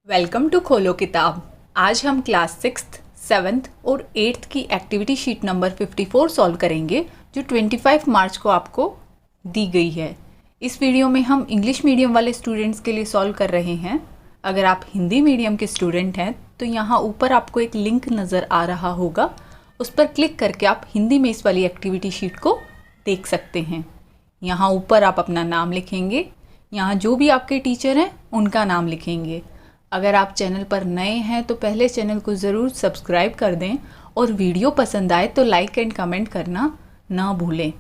Welcome to खोलो किताब। आज हम क्लास 6th, 7th और 8th की एक्टिविटी शीट नंबर 54 सॉल्व करेंगे जो 25 मार्च को आपको दी गई है। इस वीडियो में हम इंग्लिश मीडियम वाले स्टूडेंट्स के लिए सॉल्व कर रहे हैं। अगर आप हिंदी मीडियम के स्टूडेंट हैं तो यहाँ ऊपर आपको एक लिंक नज़र आ रहा होगा, उस पर क्लिक करके आप हिंदी में इस वाली एक्टिविटी शीट को देख सकते हैं। यहाँ ऊपर आप अपना नाम लिखेंगे, यहाँ जो भी आपके टीचर हैं उनका नाम लिखेंगे। अगर आप चैनल पर नए हैं तो पहले चैनल को ज़रूर सब्सक्राइब कर दें और वीडियो पसंद आए तो लाइक एंड कमेंट करना ना भूलें।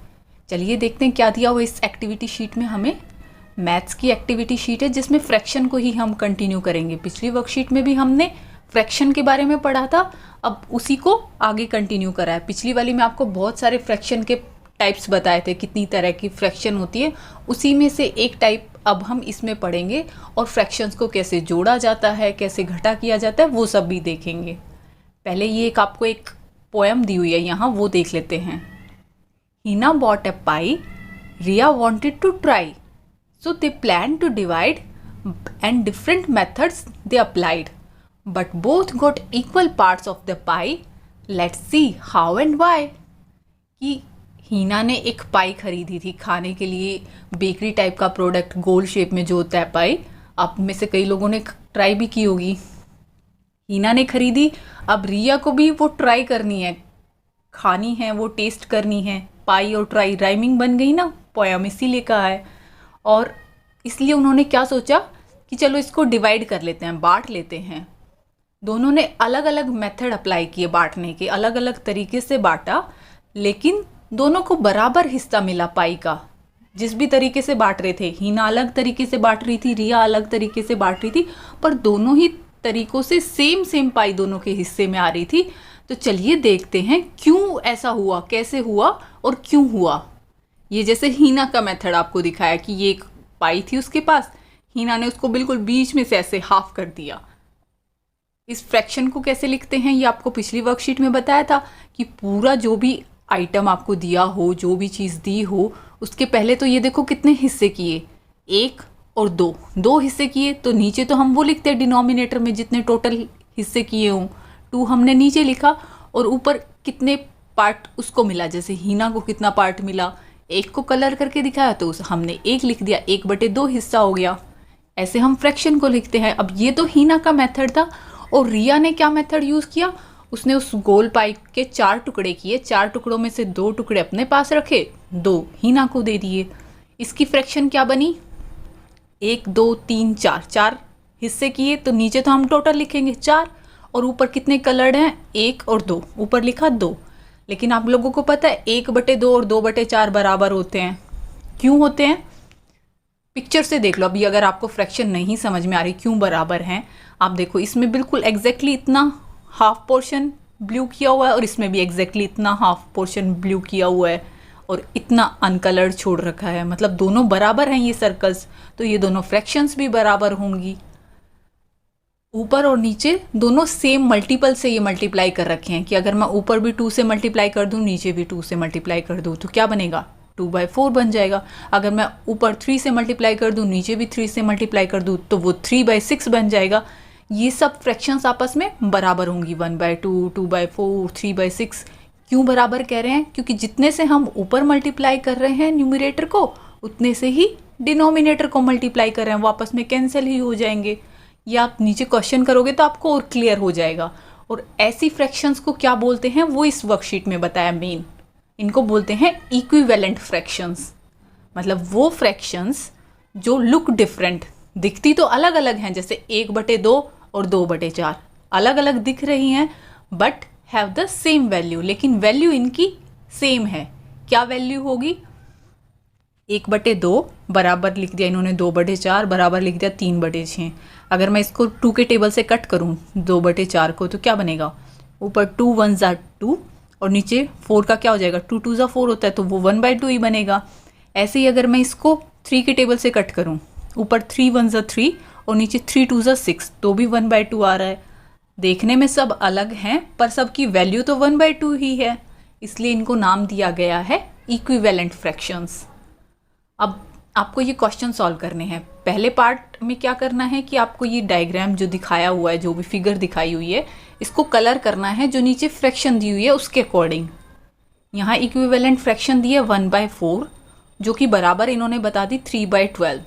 चलिए देखते हैं क्या दिया हुआ इस एक्टिविटी शीट में। हमें मैथ्स की एक्टिविटी शीट है जिसमें फ्रैक्शन को ही हम कंटिन्यू करेंगे। पिछली वर्कशीट में भी हमने फ्रैक्शन के बारे में पढ़ा था, अब उसी को आगे कंटिन्यू करा है। पिछली वाली में आपको बहुत सारे फ्रैक्शन के टाइप्स बताए थे, कितनी तरह की फ्रैक्शन होती है, उसी में से एक टाइप अब हम इसमें पढ़ेंगे और फ्रैक्शंस को कैसे जोड़ा जाता है, कैसे घटा किया जाता है, वो सब भी देखेंगे। पहले ये आपको एक पोएम दी हुई है यहाँ, वो देख लेते हैं। Heena bought a pie, Riya wanted to try, so they plan to divide and different methods they applied, but both got equal parts of the pie, let's see how and why. कि हीना ने एक पाई खरीदी थी खाने के लिए, बेकरी टाइप का product, गोल shape में जो होता है पाई। आप में से कई लोगों ने ट्राई भी की होगी। हीना ने खरीदी, अब रिया को भी वो ट्राई करनी है, खानी है, वो टेस्ट करनी है। पाई और ट्राई राइमिंग बन गई ना, पोयम इसीलिए कहा है। और इसलिए उन्होंने क्या सोचा कि चलो इसको डिवाइड कर लेते हैं, बांट लेते हैं। दोनों ने अलग अलग मेथड अप्लाई किए बांटने के, अलग अलग तरीके से बांटा, लेकिन दोनों को बराबर हिस्सा मिला पाई का। जिस भी तरीके से बांट रहे थे, हीना अलग तरीके से बांट रही थी, रिया अलग तरीके से बांट रही थी, पर दोनों ही तरीकों से सेम पाई दोनों के हिस्से में आ रही थी। तो चलिए देखते हैं क्यों ऐसा हुआ, कैसे हुआ और क्यों हुआ। ये जैसे हीना का मेथड आपको दिखाया कि ये एक पाई थी उसके पास, हीना ने उसको बिल्कुल बीच में से ऐसे हाफ कर दिया। इस फ्रैक्शन को कैसे लिखते हैं ये आपको पिछली वर्कशीट में बताया था कि पूरा जो भी आइटम आपको दिया हो, जो भी चीज़ दी हो, उसके पहले तो ये देखो कितने हिस्से किए, 1 और 2 हिस्से किए। तो नीचे तो हम वो लिखते हैं डिनोमिनेटर में जितने टोटल हिस्से किए हों, 2 हमने नीचे लिखा, और ऊपर कितने पार्ट उसको मिला। जैसे हीना को कितना पार्ट मिला, 1 को कलर करके दिखाया तो हमने 1 लिख दिया, 1/2 हिस्सा हो गया। ऐसे हम फ्रैक्शन को लिखते हैं। अब ये तो हीना का मेथड था, और रिया ने क्या मेथड यूज़ किया, उसने उस गोल पाई के 4 टुकड़े किए, 4 टुकड़ों में से 2 टुकड़े अपने पास रखे, 2 हीना को दे दिए। इसकी फ्रैक्शन क्या बनी, 1 2 3 4 हिस्से किए, तो नीचे तो हम टोटल लिखेंगे 4, और ऊपर कितने कलर्ड हैं, 1 और 2, ऊपर लिखा 2। लेकिन आप लोगों को पता है 1/2 और 2/4 बराबर होते हैं। क्यों होते हैं, पिक्चर से देख लो। अभी अगर आपको फ्रैक्शन नहीं समझ में आ रही क्यों बराबर हैं, आप देखो इसमें बिल्कुल एग्जैक्टली इतना हाफ पोर्शन ब्लू किया हुआ है, और इसमें भी एग्जैक्टली इतना हाफ पोर्शन ब्लू किया हुआ है, और इतना अनकलर्ड छोड़ रखा है। मतलब दोनों बराबर हैं ये सर्कल्स, तो ये दोनों फ्रैक्शंस भी बराबर होंगी। ऊपर और नीचे दोनों सेम मल्टीपल से ये मल्टीप्लाई कर रखे हैं कि अगर मैं ऊपर भी 2 से मल्टीप्लाई कर दूँ, नीचे भी 2 से मल्टीप्लाई कर दूँ, तो क्या बनेगा, 2/4 बन जाएगा। अगर मैं ऊपर 3 से मल्टीप्लाई कर दूँ, नीचे भी 3 से मल्टीप्लाई कर दूँ, तो वो 3/6 बन जाएगा। ये सब फ्रैक्शंस आपस में बराबर होंगी, 1/2, 2/4, 3/6। क्यों बराबर कह रहे हैं, क्योंकि जितने से हम ऊपर मल्टीप्लाई कर रहे हैं न्यूमरेटर को, उतने से ही डिनोमिनेटर को मल्टीप्लाई कर रहे हैं, वो आपस में कैंसिल ही हो जाएंगे। ये आप नीचे क्वेश्चन करोगे तो आपको और क्लियर हो जाएगा। और ऐसी फ्रैक्शंस को क्या बोलते हैं वो इस वर्कशीट में बताया मेन। इनको बोलते हैं इक्विवेलेंट फ्रैक्शंस। मतलब वो फ्रैक्शंस जो लुक डिफरेंट, दिखती तो अलग अलग हैं, जैसे 1/2 और 2/4 अलग अलग दिख रही हैं, but have the same value, लेकिन वैल्यू इनकी सेम है। क्या वैल्यू होगी, 1/2 बराबर लिख दिया इन्होंने 2/4, बराबर लिख दिया 3/6। अगर मैं इसको 2 के टेबल से कट करूं 2/4 को, तो क्या बनेगा, ऊपर 2 1 ज़ा 2, और नीचे 4 का क्या हो जाएगा, 2 2 ज़ा 4 होता है, तो वो 1/2 ही बनेगा। ऐसे ही अगर मैं इसको 3 के टेबल से कट करूं, ऊपर 3 1 ज़ा 3 और नीचे 3 2 ज़ा 6, तो भी 1/2 आ रहा है। देखने में सब अलग हैं, पर सबकी वैल्यू तो 1/2 ही है, इसलिए इनको नाम दिया गया है इक्विवेलेंट फ्रैक्शंस। अब आपको ये क्वेश्चन सॉल्व करने हैं। पहले पार्ट में क्या करना है कि आपको ये डायग्राम जो दिखाया हुआ है, जो भी फिगर दिखाई हुई है, इसको कलर करना है जो नीचे फ्रैक्शन दी हुई है उसके अकॉर्डिंग। यहाँ इक्विवेलेंट फ्रैक्शन दी है 1/4, जो कि बराबर इन्होंने बता दी 3/12।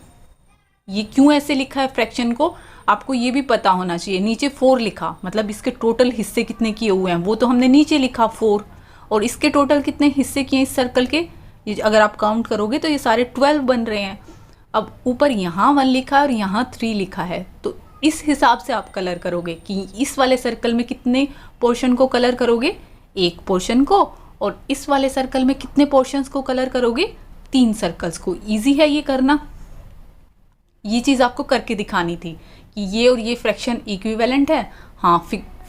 ये क्यों ऐसे लिखा है फ्रैक्शन को, आपको ये भी पता होना चाहिए। नीचे 4 लिखा, मतलब इसके टोटल हिस्से कितने किए हुए हैं वो तो हमने नीचे लिखा 4, और इसके टोटल कितने हिस्से किए इस सर्कल के, ये अगर आप काउंट करोगे तो ये सारे 12 बन रहे हैं। अब ऊपर यहाँ 1 लिखा है और यहाँ 3 लिखा है, तो इस हिसाब से आप कलर करोगे कि इस वाले सर्कल में कितने पोर्शन को कलर करोगे, 1 पोर्शन को, और इस वाले सर्कल में कितने पोर्शंस को कलर करोगे, 3 सर्कल्स को। ईजी है ये करना, ये चीज़ आपको करके दिखानी थी कि ये और ये फ्रैक्शन इक्विवेलेंट है। हाँ,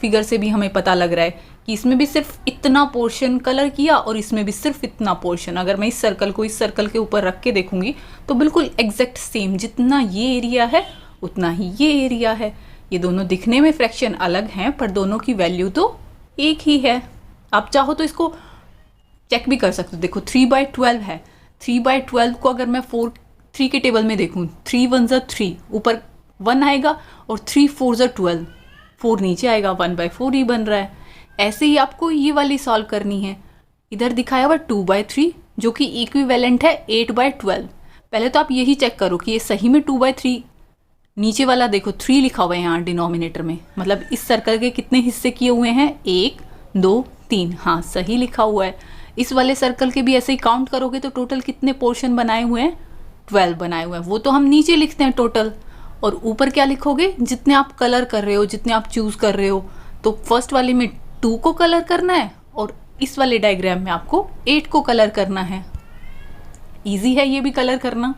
फिगर से भी हमें पता लग रहा है कि इसमें भी सिर्फ इतना पोर्शन कलर किया और इसमें भी सिर्फ इतना पोर्शन। अगर मैं इस सर्कल को इस सर्कल के ऊपर रख के देखूंगी तो बिल्कुल एग्जैक्ट सेम, जितना ये एरिया है उतना ही ये एरिया है। ये दोनों दिखने में फ्रैक्शन अलग हैं पर दोनों की वैल्यू तो एक ही है। आप चाहो तो इसको चेक भी कर सकते हो। देखो 3/12 है, 3/12 को अगर मैं 3 के टेबल में देखूँ, 3 1 ज़ा 3, ऊपर 1 आएगा, और 3 4 ज़ा 12, 4 नीचे आएगा, 1/4 ही बन रहा है। ऐसे ही आपको ये वाली सॉल्व करनी है। इधर दिखाया हुआ 2/3 जो कि इक्विवेलेंट है 8/12। पहले तो आप यही चेक करो कि ये सही में 2/3, नीचे वाला देखो 3 लिखा हुआ है यहाँ डिनोमिनेटर में, मतलब इस सर्कल के कितने हिस्से किए हुए हैं, 1 2 3, हाँ सही लिखा हुआ है। इस वाले सर्कल के भी ऐसे ही काउंट करोगे तो टोटल कितने पोर्शन बनाए हुए हैं, 12 बनाए हुए हैं। वो तो हम नीचे लिखते हैं टोटल, और ऊपर क्या लिखोगे, जितने आप कलर कर रहे हो, जितने आप चूज कर रहे हो। तो फर्स्ट वाले में 2 को कलर करना है और इस वाले डायग्राम में आपको 8 को कलर करना है। इजी है ये भी कलर करना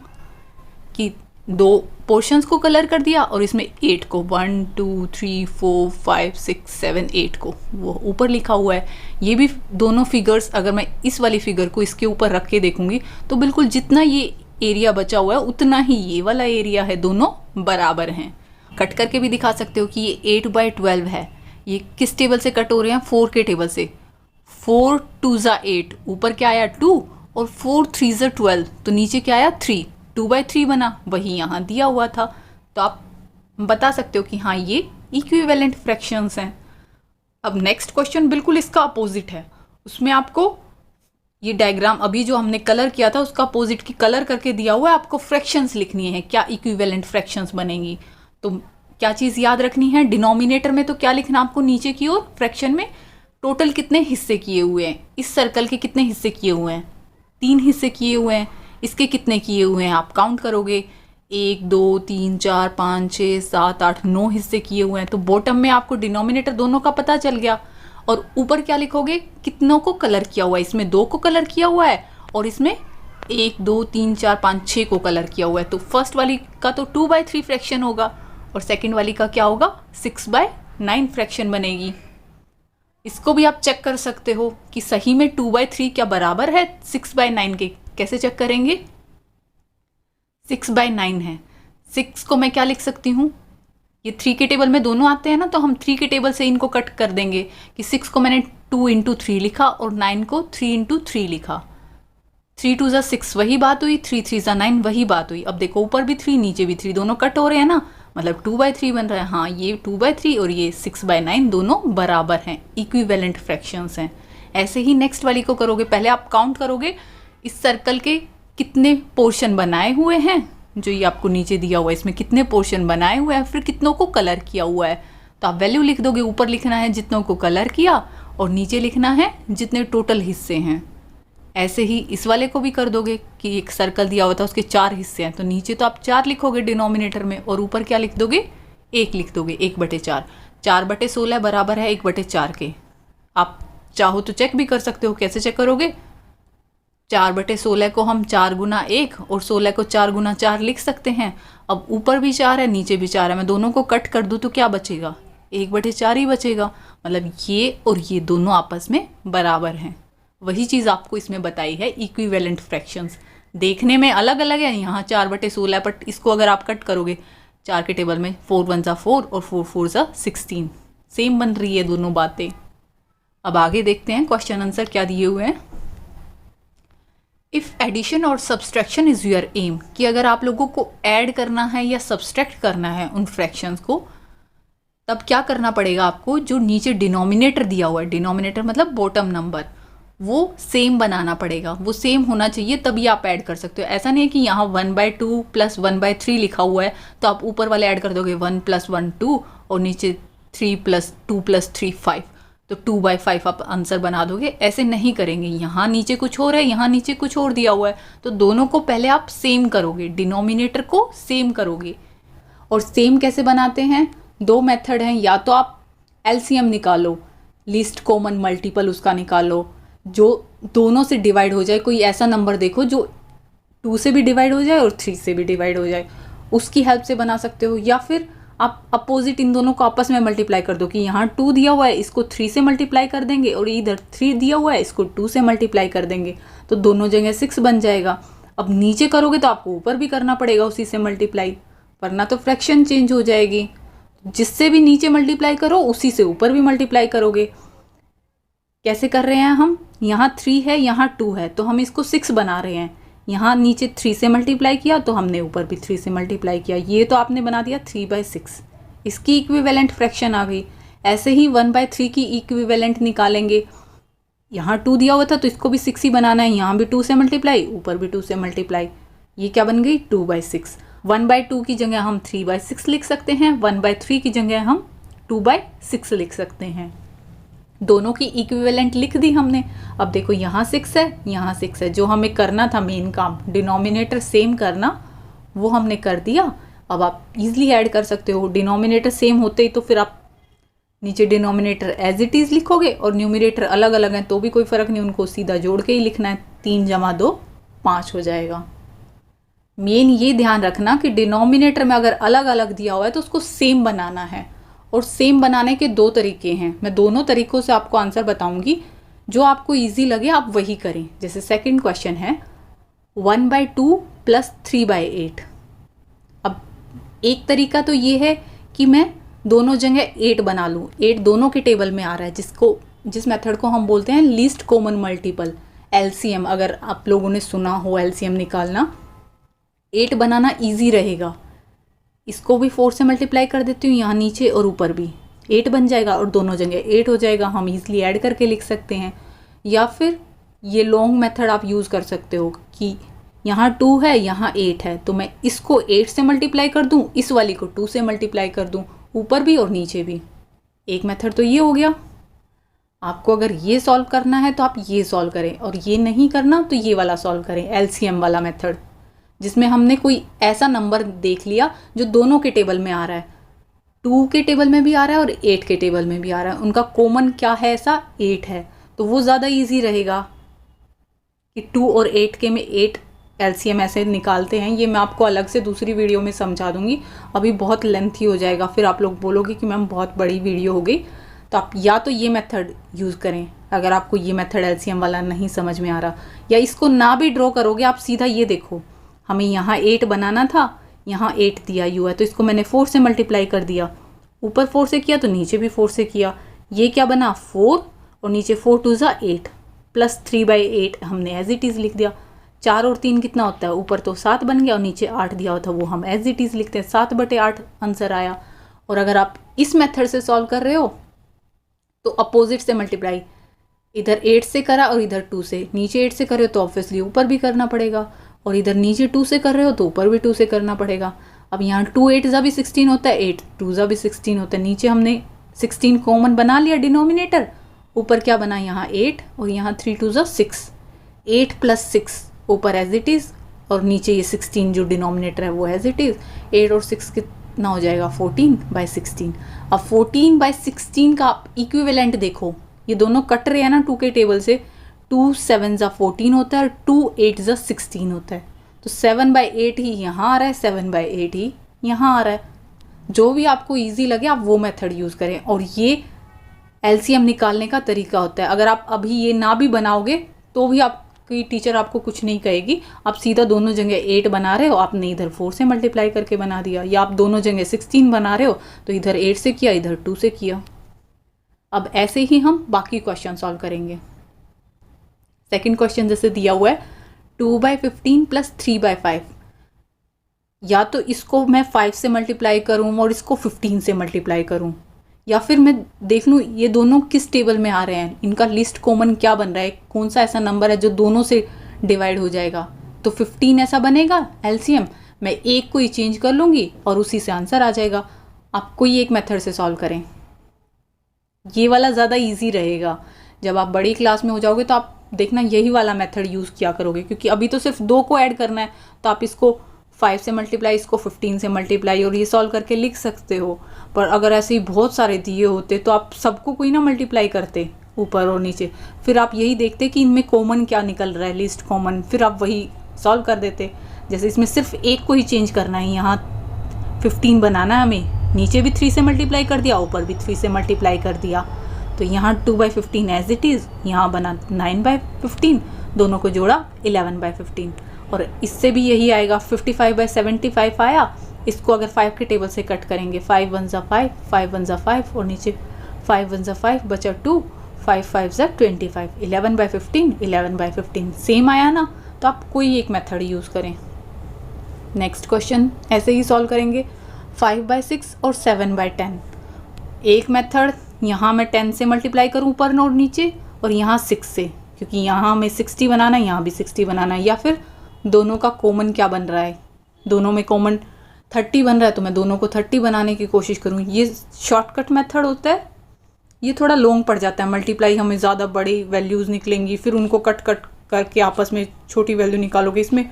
कि 2 पोर्शंस को कलर कर दिया और इसमें 8 को, 1 2 3 4 5 6 7 8 को वो ऊपर लिखा हुआ है। ये भी दोनों फिगर्स, अगर मैं इस वाली फिगर को इसके ऊपर रख के देखूंगी तो बिल्कुल जितना ये एरिया बचा हुआ है उतना ही ये वाला एरिया है, दोनों बराबर हैं। कट करके भी दिखा सकते हो कि ये 8/12 है। ये किस टेबल से कट हो रहे हैं, 4 के टेबल से। 4 2 ज़ा 8, ऊपर क्या आया 2, और 4 3 ज़ा 12, तो नीचे क्या आया 3, 2/3 बना, वही यहाँ दिया हुआ था। तो आप बता सकते हो कि हाँ ये इक्विवेलेंट फ्रैक्शंस हैं। अब नेक्स्ट क्वेश्चन बिल्कुल इसका अपोजिट है। उसमें आपको ये डायग्राम अभी जो हमने कलर किया था उसका अपोजिट की कलर करके दिया हुआ है, आपको फ्रैक्शंस लिखनी है, क्या इक्विवेलेंट फ्रैक्शंस बनेंगी। तो क्या चीज़ याद रखनी है, डिनोमिनेटर में तो क्या लिखना आपको, नीचे की ओर फ्रैक्शन में टोटल कितने हिस्से किए हुए हैं, इस सर्कल के कितने हिस्से किए हुए हैं, 3 हिस्से किए हुए हैं, इसके कितने किए हुए हैं आप काउंट करोगे, 1 2 3 4 5 6 7 8 9 हिस्से किए हुए हैं। तो बॉटम में आपको डिनोमिनेटर दोनों का पता चल गया। और ऊपर क्या लिखोगे, कितनों को कलर किया हुआ है, इसमें 2 को कलर किया हुआ है और इसमें 1 2 3 4 5 6 को कलर किया हुआ है। तो फर्स्ट वाली का तो 2/3 फ्रैक्शन होगा और सेकंड वाली का क्या होगा, 6/9 फ्रैक्शन बनेगी। इसको भी आप चेक कर सकते हो कि सही में 2/3 क्या बराबर है 6/9 के। कैसे चेक करेंगे, 6/9 है, 6 को मैं क्या लिख सकती हूँ, ये 3 के टेबल में दोनों आते हैं ना, तो हम 3 के टेबल से इनको कट कर देंगे कि 6 को मैंने 2 × 3 लिखा और 9 को 3 × 3 लिखा। 3 2 ज़ा 6 वही बात हुई, 3 3 ज़ा 9 वही बात हुई। अब देखो ऊपर भी 3 नीचे भी 3, दोनों कट हो रहे हैं ना, मतलब 2/3 बन रहा है। हाँ ये 2/3 और ये 6/9 दोनों बराबर हैं, इक्विवेलेंट फ्रैक्शंस हैं। ऐसे ही नेक्स्ट वाली को करोगे, पहले आप काउंट करोगे इस सर्कल के कितने पोर्शन बनाए हुए हैं, जो ये आपको नीचे दिया हुआ है इसमें कितने पोर्शन बनाए हुए हैं, फिर कितनों को कलर किया हुआ है। तो आप वैल्यू लिख दोगे, ऊपर लिखना है जितनों को कलर किया और नीचे लिखना है जितने टोटल हिस्से हैं। ऐसे ही इस वाले को भी कर दोगे कि एक सर्कल दिया हुआ था उसके 4 हिस्से हैं, तो नीचे तो आप 4 लिखोगे डिनोमिनेटर में और ऊपर क्या लिख दोगे, 1 लिख दोगे, 1/4। 4/16 बराबर है 1/4 के। आप चाहो तो चेक भी कर सकते हो, कैसे चेक करोगे, 4/16 को हम 4 × 1 और 16 को 4 × 4 लिख सकते हैं। अब ऊपर भी 4 है नीचे भी 4 है, मैं दोनों को कट कर दूँ तो क्या बचेगा, 1/4 ही बचेगा। मतलब ये और ये दोनों आपस में बराबर हैं। वही चीज़ आपको इसमें बताई है, इक्विवेलेंट फ्रैक्शंस। देखने में अलग अलग है, यहाँ 4/16 बट इसको अगर आप कट करोगे 4 के टेबल में 4 1 ज़ा 4 और 4 4 ज़ा 16, सेम बन रही है दोनों बातें। अब आगे देखते हैं क्वेश्चन आंसर क्या दिए हुए हैं। इफ़ एडिशन और सब्सट्रैक्शन इज़ योर एम, कि अगर आप लोगों को ऐड करना है या सब्सट्रैक्ट करना है उन फ्रैक्शंस को, तब क्या करना पड़ेगा आपको, जो नीचे डिनोमिनेटर दिया हुआ है, डिनोमिनेटर मतलब बॉटम नंबर, वो सेम बनाना पड़ेगा, वो सेम होना चाहिए, तभी आप ऐड कर सकते हो। ऐसा नहीं है कि यहाँ 1/2 + 1/3 लिखा हुआ है तो आप ऊपर वाले ऐड कर दोगे 1 + 1 2 और नीचे 3 + 2 + 3 5, तो 2/5 आप आंसर बना दोगे। ऐसे नहीं करेंगे, यहाँ नीचे कुछ और है, यहाँ नीचे कुछ और दिया हुआ है, तो दोनों को पहले आप सेम करोगे, डिनोमिनेटर को सेम करोगे। और सेम कैसे बनाते हैं, दो मेथड हैं, या तो आप एलसीएम निकालो, लीस्ट कॉमन मल्टीपल उसका निकालो, जो दोनों से डिवाइड हो जाए, कोई ऐसा नंबर देखो जो 2 से भी डिवाइड हो जाए और 3 से भी डिवाइड हो जाए, उसकी हेल्प से बना सकते हो। या फिर आप अपोजिट इन दोनों को आपस में मल्टीप्लाई कर दो, कि यहाँ 2 दिया हुआ है इसको 3 से मल्टीप्लाई कर देंगे और इधर 3 दिया हुआ है इसको 2 से मल्टीप्लाई कर देंगे, तो दोनों जगह 6 बन जाएगा। अब नीचे करोगे तो आपको ऊपर भी करना पड़ेगा उसी से मल्टीप्लाई, वरना तो फ्रैक्शन चेंज हो जाएगी। जिससे भी नीचे मल्टीप्लाई करो उसी से ऊपर भी मल्टीप्लाई करोगे। कैसे कर रहे हैं हम, यहाँ 3 है यहाँ 2 है तो हम इसको 6 बना रहे हैं, यहाँ नीचे 3 से मल्टीप्लाई किया तो हमने ऊपर भी 3 से मल्टीप्लाई किया, ये तो आपने बना दिया 3/6, इसकी इक्विवेलेंट फ्रैक्शन आ गई। ऐसे ही 1/3 की इक्विवेलेंट निकालेंगे, यहाँ 2 दिया हुआ था तो इसको भी 6 ही बनाना है, यहाँ भी 2 से मल्टीप्लाई ऊपर भी 2 से मल्टीप्लाई, ये क्या बन गई 2/6। 1/2 की जगह हम 3/6 लिख सकते हैं, 1/3 की जगह हम 2/6 लिख सकते हैं। दोनों की इक्विवेलेंट लिख दी हमने। अब देखो यहाँ 6 है यहाँ 6 है, जो हमें करना था मेन काम डिनोमिनेटर सेम करना, वो हमने कर दिया। अब आप इजीली ऐड कर सकते हो, डिनोमिनेटर सेम होते ही तो फिर आप नीचे डिनोमिनेटर एज इट इज़ लिखोगे और न्यूमिनेटर अलग अलग हैं तो भी कोई फ़र्क नहीं, उनको सीधा जोड़ के ही लिखना है, 3 + 2 5 हो जाएगा। मेन ये ध्यान रखना कि डिनोमिनेटर में अगर अलग अलग दिया हुआ है तो उसको सेम बनाना है, और सेम बनाने के 2 तरीके हैं, मैं दोनों तरीक़ों से आपको आंसर बताऊंगी, जो आपको इजी लगे आप वही करें। जैसे सेकंड क्वेश्चन है 1/2 + 3/8। अब एक तरीका तो ये है कि मैं दोनों जगह 8 बना लूँ, 8 दोनों के टेबल में आ रहा है, जिस मेथड को हम बोलते हैं लीस्ट कॉमन मल्टीपल, एलसीएम। अगर आप लोगों ने सुना हो एलसीएम निकालना, 8 बनाना ईजी रहेगा। इसको भी 4 से मल्टीप्लाई कर देती हूँ, यहाँ नीचे और ऊपर भी 8 बन जाएगा और दोनों जगह 8 हो जाएगा, हम ईजिली ऐड करके लिख सकते हैं। या फिर ये लॉन्ग मेथड आप यूज़ कर सकते हो कि यहाँ 2 है यहाँ 8 है तो मैं इसको 8 से मल्टीप्लाई कर दूँ, इस वाली को 2 से मल्टीप्लाई कर दूँ, ऊपर भी और नीचे भी। एक मेथड तो ये हो गया। आपको अगर ये सॉल्व करना है तो आप ये सॉल्व करें, और ये नहीं करना तो ये वाला सॉल्व करें, एलसीएम वाला मेथड, जिसमें हमने कोई ऐसा नंबर देख लिया जो दोनों के टेबल में आ रहा है, 2 के टेबल में भी आ रहा है और 8 के टेबल में भी आ रहा है, उनका कॉमन क्या है, ऐसा 8 है, तो वो ज़्यादा इजी रहेगा कि 2 और 8 के में 8 एलसीएम ऐसे निकालते हैं। ये मैं आपको अलग से दूसरी वीडियो में समझा दूंगी, अभी बहुत लेंथी हो जाएगा, फिर आप लोग बोलोगे कि मैम बहुत बड़ी वीडियो हो गई। तो आप या तो ये मेथड यूज़ करें अगर आपको ये मेथड एलसीएम वाला नहीं समझ में आ रहा, या इसको ना भी ड्रॉ करोगे आप सीधा ये देखो, हमें यहाँ 8 बनाना था, यहाँ 8 दिया हुआ है तो इसको मैंने 4 से मल्टीप्लाई कर दिया, ऊपर 4 से किया तो नीचे भी 4 से किया, ये क्या बना 4 और नीचे 4 × 2 = 8 प्लस 3/8 हमने एज इट इज़ लिख दिया। 4 और 3 कितना होता है, ऊपर तो 7 बन गया और नीचे 8 दिया हुआ था, वो हम एज इट इज़ लिखते हैं, 7/8 आंसर आया। और अगर आप इस मेथड से सॉल्व कर रहे हो तो अपोजिट से मल्टीप्लाई, इधर 8 से करा और इधर 2 से, नीचे 8 से करे तो ऑब्वियसली ऊपर भी करना पड़ेगा, और इधर नीचे 2 से कर रहे हो तो ऊपर भी 2 से करना पड़ेगा। अब यहाँ 2 8 ज़ा भी 16 होता है, 8 2 ज़ा भी 16 होता है, नीचे हमने 16 कॉमन बना लिया डिनोमिनेटर, ऊपर क्या बना यहाँ 8 और यहाँ 3 2 ज़ा 6, 8 + 6 ऊपर एज इट इज़, और नीचे ये 16 जो डिनोमिनेटर है वो एज इट इज़। 8 और 6 कितना हो जाएगा 14/16। अब 14/16 का आप इक्विवेलेंट देखो, ये दोनों कट रहे हैं ना 2 के टेबल से, 2 7 ज़ा 14 होता है और 2 8 ज़ा 16 होता है, तो 7/8 ही यहाँ आ रहा है, 7/8 ही यहाँ आ रहा है। जो भी आपको इजी लगे आप वो मेथड यूज़ करें, और ये एलसीएम निकालने का तरीका होता है। अगर आप अभी ये ना भी बनाओगे तो भी आपकी टीचर आपको कुछ नहीं कहेगी, आप सीधा दोनों जगह 8 बना रहे हो, आपने इधर 4 से मल्टीप्लाई करके बना दिया, या आप दोनों जगह 16 बना रहे हो तो इधर 8 से किया इधर 2 से किया। अब ऐसे ही हम बाकी क्वेश्चन सॉल्व करेंगे। सेकंड क्वेश्चन जैसे दिया हुआ है 2/15 प्लस 3/5, या तो इसको मैं 5 से मल्टीप्लाई करूँ और इसको 15 से मल्टीप्लाई करूँ, या फिर मैं देख लूँ ये दोनों किस टेबल में आ रहे हैं, इनका लिस्ट कॉमन क्या बन रहा है, कौन सा ऐसा नंबर है जो दोनों से डिवाइड हो जाएगा। तो 15 ऐसा बनेगा एलसीएम, मैं एक को ही चेंज कर लूँगी और उसी से आंसर आ जाएगा। आप कोई एक मेथड से सॉल्व करें, ये वाला ज़्यादा इजी रहेगा। जब आप बड़ी क्लास में हो जाओगे तो आप देखना यही वाला मेथड यूज़ किया करोगे, क्योंकि अभी तो सिर्फ 2 को ऐड करना है, तो आप इसको 5 से मल्टीप्लाई, इसको 15 से मल्टीप्लाई और ये सॉल्व करके लिख सकते हो। पर अगर ऐसे ही बहुत सारे दिए होते तो आप सबको कोई ना मल्टीप्लाई करते ऊपर और नीचे, फिर आप यही देखते कि इनमें कॉमन क्या निकल रहा है, लिस्ट कॉमन, फिर आप वही सॉल्व कर देते। जैसे इसमें सिर्फ एक को ही चेंज करना है, यहाँ 15 बनाना है हमें, नीचे भी 3 से मल्टीप्लाई कर दिया, ऊपर भी 3 से मल्टीप्लाई कर दिया, तो यहाँ 2/15 एज इट इज़, यहाँ बना 9/15, दोनों को जोड़ा 11/15। और इससे भी यही आएगा, 55/75 आया, इसको अगर 5 के टेबल से कट करेंगे, 5 1 ज़ा 5, 5 1 ज़ा 5 और नीचे 5 1 ज़ा 5 बचा 2, 5 5 ज़ा 25, 11/15, 11/15 सेम आया ना। तो आप कोई एक मेथड यूज़ करें। नेक्स्ट क्वेश्चन ऐसे ही सॉल्व करेंगे, 5/6 और 7/10। एक मेथड, यहाँ मैं 10 से मल्टीप्लाई करूँ ऊपर और नीचे, और यहाँ 6 से, क्योंकि यहाँ हमें 60 बनाना है, यहाँ भी 60 बनाना है। या फिर दोनों का कॉमन क्या बन रहा है, दोनों में कॉमन 30 बन रहा है, तो मैं दोनों को 30 बनाने की कोशिश करूँ। ये शॉर्टकट मेथड होता है, ये थोड़ा लॉन्ग पड़ जाता है, मल्टीप्लाई हमें ज़्यादा बड़ी वैल्यूज़ निकलेंगी, फिर उनको कट करके आपस में छोटी वैल्यू निकालोगे, इसमें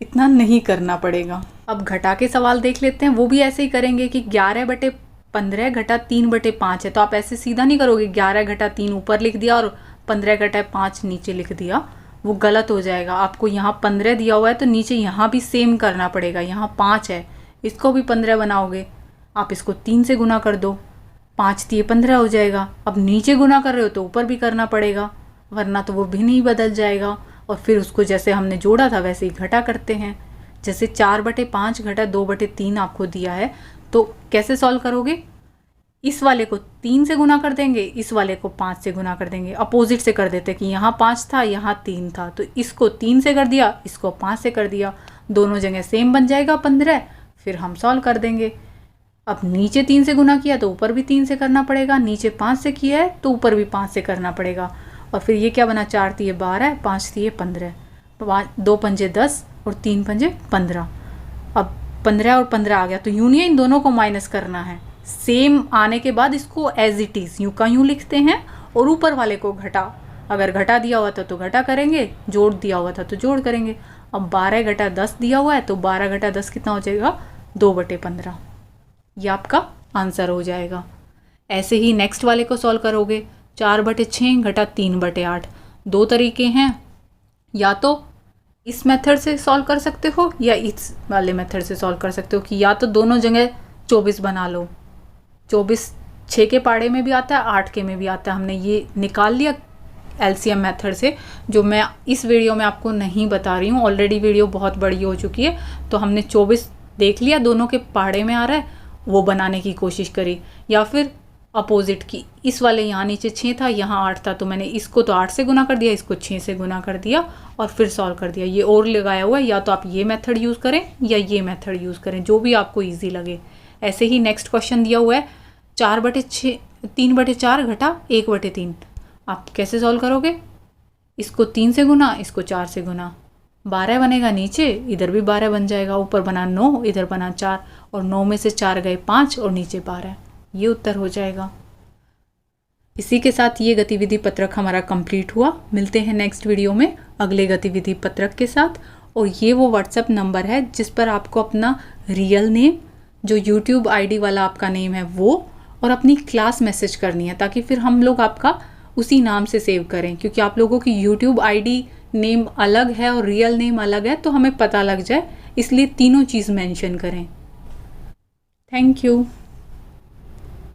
इतना नहीं करना पड़ेगा। अब घटा के सवाल देख लेते हैं, वो भी ऐसे ही करेंगे कि 11/15 घटा 3/5 है, तो आप ऐसे सीधा नहीं करोगे 11 घटा 3 ऊपर लिख दिया और 15 घटा 5 नीचे लिख दिया, वो गलत हो जाएगा। आपको यहाँ 15 दिया हुआ है तो नीचे यहाँ भी सेम करना पड़ेगा, यहाँ 5 है, इसको भी 15 बनाओगे, आप इसको 3 से गुना कर दो, 5 दिए 15 हो जाएगा। अब नीचे गुना कर रहे हो तो ऊपर भी करना पड़ेगा, वरना तो वो भी नहीं बदल जाएगा। और फिर उसको जैसे हमने जोड़ा था वैसे ही घटा करते हैं। जैसे 4/5 घटा 2/3 आपको दिया है, तो कैसे सॉल्व करोगे, इस वाले को 3 से गुना कर देंगे, इस वाले को 5 से गुना कर देंगे, अपोजिट से कर देते कि यहाँ 5 था यहाँ 3 था, तो इसको 3 से कर दिया, इसको 5 से कर दिया, दोनों जगह सेम बन जाएगा 15, फिर हम सॉल्व कर देंगे। अब नीचे 3 से गुना किया तो ऊपर भी 3 से करना पड़ेगा, नीचे 5 से किया है तो ऊपर भी 5 से करना पड़ेगा। और फिर ये क्या बना, 4 तिये 12, 5 तिये 15, 2 पंजे 10 और 3 पंजे 15। अब 15 और 15 आ गया, तो यूं नहीं इन दोनों को माइनस करना है, सेम आने के बाद इसको एज इट इज़ यूँ का यूँ लिखते हैं और ऊपर वाले को घटा, अगर घटा दिया हुआ था तो घटा करेंगे, जोड़ दिया हुआ था तो जोड़ करेंगे। अब 12 घटा 10 दिया हुआ है तो 12 घटा 10 कितना हो जाएगा, 2/15, ये आपका आंसर हो जाएगा। ऐसे ही नेक्स्ट वाले को सॉल्व करोगे, 4/6 घटा 3/8। दो तरीके हैं, या तो इस मेथड से सॉल्व कर सकते हो या इस वाले मेथड से सॉल्व कर सकते हो, कि या तो दोनों जगह 24 बना लो, 24 6 के पहाड़े में भी आता है, 8 के में भी आता है। हमने ये निकाल लिया एलसीएम मेथड से, जो मैं इस वीडियो में आपको नहीं बता रही हूँ, ऑलरेडी वीडियो बहुत बड़ी हो चुकी है। तो हमने 24 देख लिया दोनों के पहाड़े में आ रहा है, वो बनाने की कोशिश करी। या फिर अपोजिट की, इस वाले यहाँ नीचे 6 था यहाँ 8 था, तो मैंने इसको तो 8 से गुना कर दिया, इसको 6 से गुना कर दिया और फिर सॉल्व कर दिया। ये और लगाया हुआ है, या तो आप ये मेथड यूज़ करें या ये मेथड यूज़ करें, जो भी आपको ईजी लगे। ऐसे ही नेक्स्ट क्वेश्चन दिया हुआ है, 3/4 घटा 1/3। आप कैसे सॉल्व करोगे, इसको 3 से गुना, इसको 4 से गुना, 12 बनेगा नीचे, इधर भी 12 बन जाएगा, ऊपर बना 9, इधर बना 4, और 9 में से 4 गए 5 और नीचे 12, ये उत्तर हो जाएगा। इसी के साथ ये गतिविधि पत्रक हमारा कंप्लीट हुआ। मिलते हैं नेक्स्ट वीडियो में अगले गतिविधि पत्रक के साथ। और ये वो व्हाट्सएप नंबर है जिस पर आपको अपना रियल नेम, जो यूट्यूब आईडी वाला आपका नेम है वो, और अपनी क्लास मैसेज करनी है, ताकि फिर हम लोग आपका उसी नाम से सेव करें, क्योंकि आप लोगों की यूट्यूब आईडी नेम अलग है और रियल नेम अलग है, तो हमें पता लग जाए, इसलिए तीनों चीज़ मेंशन करें। Thank you.